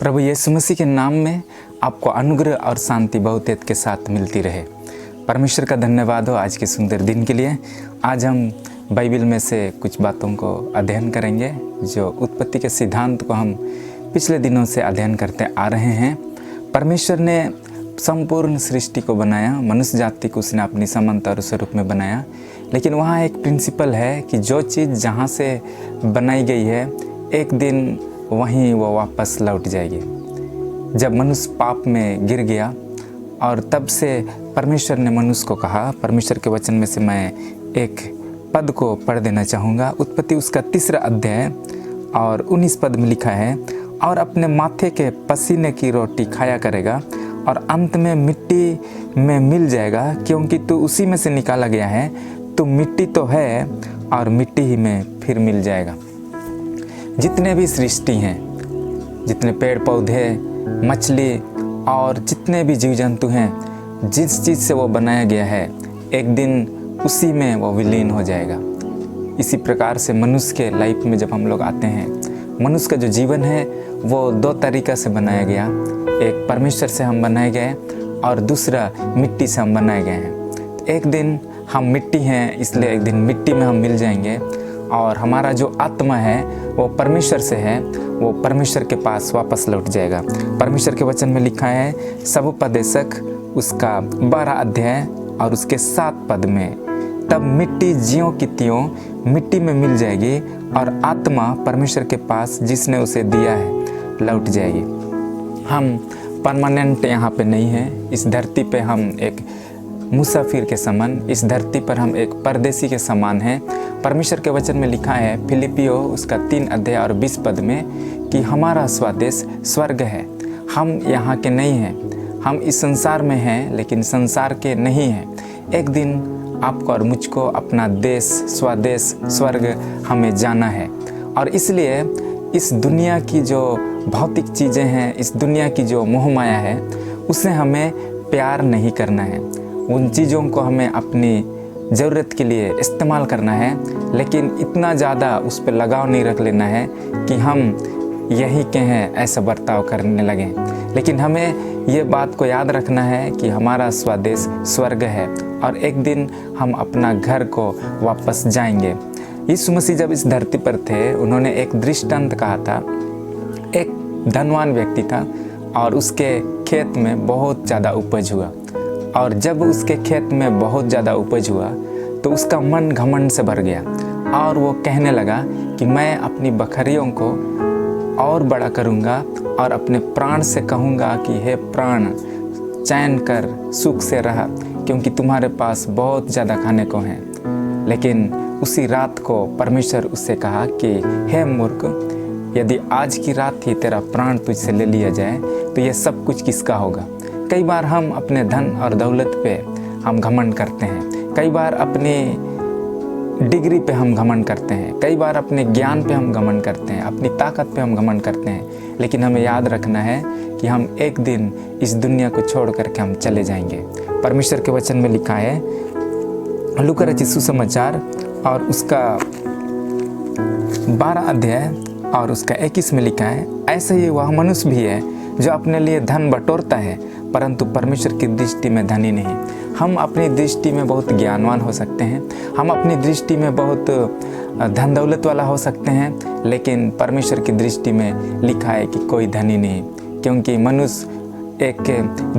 प्रभु यीशु मसीह के नाम में आपको अनुग्रह और शांति बहुतेत के साथ मिलती रहे। परमेश्वर का धन्यवाद हो आज के सुंदर दिन के लिए। आज हम बाइबल में से कुछ बातों को अध्ययन करेंगे जो उत्पत्ति के सिद्धांत को हम पिछले दिनों से अध्ययन करते आ रहे हैं। परमेश्वर ने संपूर्ण सृष्टि को बनाया, मनुष्य जाति को उसने अपनी समानता और स्वरूप में बनाया, लेकिन वहाँ एक प्रिंसिपल है कि जो चीज़ जहाँ से बनाई गई है एक दिन वहीं वो वापस लौट जाएगी। जब मनुष्य पाप में गिर गया और तब से परमेश्वर ने मनुष्य को कहा, परमेश्वर के वचन में से मैं एक पद को पढ़ देना चाहूँगा। उत्पत्ति उसका 3 अध्याय और 19 पद में लिखा है, और अपने माथे के पसीने की रोटी खाया करेगा और अंत में मिट्टी में मिल जाएगा, क्योंकि तू उसी में से निकाला गया है। तू मिट्टी तो है और मिट्टी ही में फिर मिल जाएगा। जितने भी सृष्टि हैं, जितने पेड़ पौधे, मछली और जितने भी जीव जंतु हैं, जिस चीज़ से वो बनाया गया है एक दिन उसी में वो विलीन हो जाएगा। इसी प्रकार से मनुष्य के लाइफ में जब हम लोग आते हैं, मनुष्य का जो जीवन है वो 2 तरीक़ा से बनाया गया। एक परमेश्वर से हम बनाए गए और दूसरा मिट्टी से हम बनाए गए हैं। एक दिन हम मिट्टी हैं, इसलिए एक दिन मिट्टी में हम मिल जाएंगे, और हमारा जो आत्मा है वो परमेश्वर से है, वो परमेश्वर के पास वापस लौट जाएगा। परमेश्वर के वचन में लिखा है सबोपदेशक उसका 12 अध्याय और उसके 7 पद में, तब मिट्टी ज्यों की त्यों मिट्टी में मिल जाएगी और आत्मा परमेश्वर के पास जिसने उसे दिया है लौट जाएगी। हम परमानेंट यहाँ पे नहीं हैं। इस धरती पे हम एक मुसाफिर के समान, इस धरती पर हम एक परदेसी के समान हैं। परमेश्वर के वचन में लिखा है फिलिपियो उसका 3 अध्याय और 20 पद में कि हमारा स्वदेश स्वर्ग है। हम यहाँ के नहीं हैं, हम इस संसार में हैं लेकिन संसार के नहीं हैं। एक दिन आपको और मुझको अपना देश, स्वदेश, स्वर्ग हमें जाना है। और इसलिए इस दुनिया की जो भौतिक चीज़ें हैं, इस दुनिया की जो मोहमाया है, उसे हमें प्यार नहीं करना है। उन चीज़ों को हमें अपनी ज़रूरत के लिए इस्तेमाल करना है, लेकिन इतना ज़्यादा उस पर लगाव नहीं रख लेना है कि हम यही के हैं ऐसा बर्ताव करने लगें। लेकिन हमें ये बात को याद रखना है कि हमारा स्वदेश स्वर्ग है और एक दिन हम अपना घर को वापस जाएंगे। यीशु मसीह जब इस धरती पर थे, उन्होंने एक दृष्टांत कहा था। एक धनवान व्यक्ति था और उसके खेत में बहुत ज़्यादा उपज हुआ, और जब उसके खेत में बहुत ज़्यादा उपज हुआ तो उसका मन घमंड से भर गया और वो कहने लगा कि मैं अपनी बकरियों को और बड़ा करूँगा और अपने प्राण से कहूँगा कि हे प्राण, चैन कर, सुख से रहा, क्योंकि तुम्हारे पास बहुत ज़्यादा खाने को है। लेकिन उसी रात को परमेश्वर उससे कहा कि हे मूर्ख, यदि आज की रात ही तेरा प्राण तुझसे ले लिया जाए तो ये सब कुछ किसका होगा। कई बार हम अपने धन और दौलत पे हम घमंड करते हैं, कई बार अपनी डिग्री पे हम घमंड करते हैं, कई बार अपने ज्ञान पे हम घमंड करते हैं, अपनी ताकत पे हम घमंड करते हैं। लेकिन हमें याद रखना है कि हम एक दिन इस दुनिया को छोड़ करके हम चले जाएंगे। परमेश्वर के वचन में लिखा है लूका रचित सुसमाचार और उसका 12 अध्याय और उसका 21 में लिखा है, ऐसे ही वह मनुष्य भी है जो अपने लिए धन बटोरता है परंतु परमेश्वर की दृष्टि में धनी नहीं। हम अपनी दृष्टि में बहुत ज्ञानवान हो सकते हैं, हम अपनी दृष्टि में बहुत धन दौलत वाला हो सकते हैं, लेकिन परमेश्वर की दृष्टि में लिखा है कि कोई धनी नहीं, क्योंकि मनुष्य एक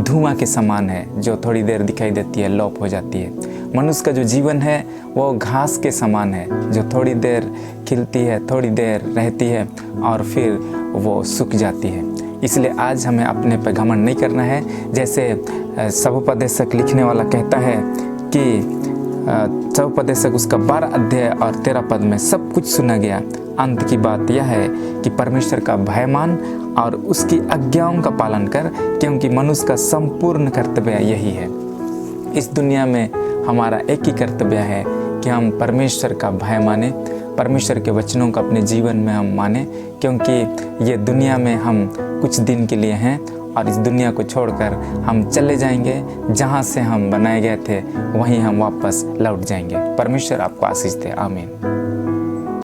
धुआं के समान है जो थोड़ी देर दिखाई देती है, लोप हो जाती है। मनुष्य का जो जीवन है वो घास के समान है जो थोड़ी देर खिलती है, थोड़ी देर रहती है और फिर वो सूख जाती है। इसलिए आज हमें अपने पे घमंड नहीं करना है। जैसे सबोपदेशक लिखने वाला कहता है कि सबोपदेशक उसका 12 अध्याय और 13 पद में सब कुछ सुना गया, अंत की बात यह है कि परमेश्वर का भय मान और उसकी आज्ञाओं का पालन कर, क्योंकि मनुष्य का संपूर्ण कर्तव्य यही है। इस दुनिया में हमारा एक ही कर्तव्य है कि हम परमेश्वर का भय माने, परमेश्वर के वचनों को अपने जीवन में हम माने, क्योंकि ये दुनिया में हम कुछ दिन के लिए हैं और इस दुनिया को छोड़कर हम चले जाएंगे। जहाँ से हम बनाए गए थे वहीं हम वापस लौट जाएंगे। परमेश्वर आपको आशीष दे। आमीन।